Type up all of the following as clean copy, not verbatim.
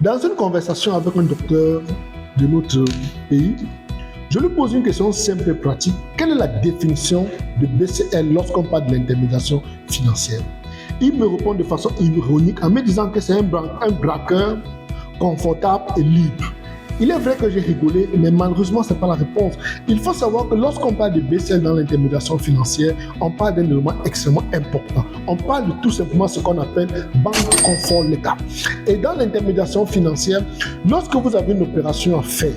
Dans une conversation avec un docteur de notre pays, je lui pose une question simple et pratique. Quelle est la définition de BCL lorsqu'on parle de l'intermédiation financière? Il me répond de façon ironique en me disant que c'est un braqueur confortable et libre. Il est vrai que j'ai rigolé, mais malheureusement, ce n'est pas la réponse. Il faut savoir que lorsqu'on parle de BCL dans l'intermédiation financière, on parle d'un élément extrêmement important. On parle de tout simplement ce qu'on appelle banque confort légal. Et dans l'intermédiation financière, lorsque vous avez une opération à faire,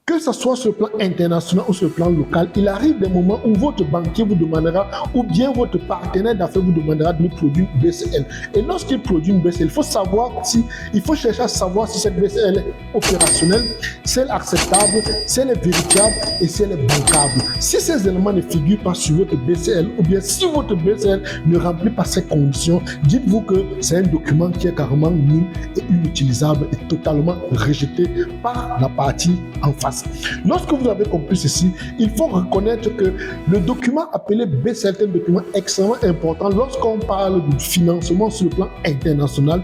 que ce soit sur le plan international ou sur le plan local, il arrive des moments où votre banquier vous demandera, ou bien votre partenaire d'affaires vous demandera de lui produire une BCL. Et lorsqu'il produit une BCL, il faut chercher à savoir si cette BCL est opérationnelle, si elle est acceptable, si elle est vérifiable et si elle est bancable. Si ces éléments ne figurent pas sur votre BCL, ou bien si votre BCL ne remplit pas ces conditions, dites-vous que c'est un document qui est carrément nul et inutilisable et totalement rejeté par la partie en face. Lorsque vous avez compris ceci, il faut reconnaître que le document appelé BCL est un document extrêmement important lorsqu'on parle du financement sur le plan international.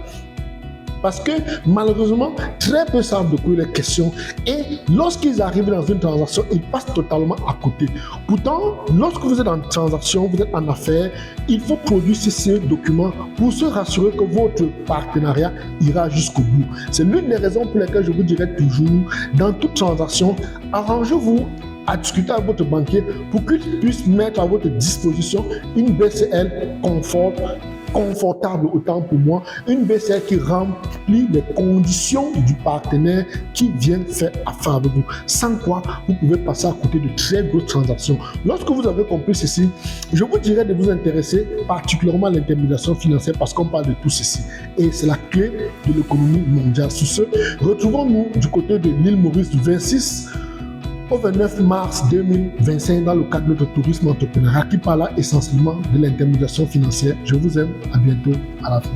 Parce que malheureusement, très peu savent de quoi il est question et lorsqu'ils arrivent dans une transaction, ils passent totalement à côté. Pourtant, lorsque vous êtes en transaction, vous êtes en affaires, il faut produire ces documents pour se rassurer que votre partenariat ira jusqu'au bout. C'est l'une des raisons pour lesquelles je vous dirais toujours, dans toute transaction, arrangez-vous à discuter avec votre banquier pour qu'il puisse mettre à votre disposition une BCL confortable autant pour moi, une BCL qui remplit les conditions du partenaire qui vient faire affaire avec vous. Sans quoi, vous pouvez passer à côté de très grosses transactions. Lorsque vous avez compris ceci, je vous dirais de vous intéresser particulièrement à l'intermédiation financière parce qu'on parle de tout ceci. Et c'est la clé de l'économie mondiale. Sur ce, retrouvons-nous du côté de l'île Maurice du 26 au 29 mars 2025 dans le cadre de notre tourisme entrepreneurial qui parle essentiellement de l'intermédiation financière. Je vous aime, à bientôt, à la fin.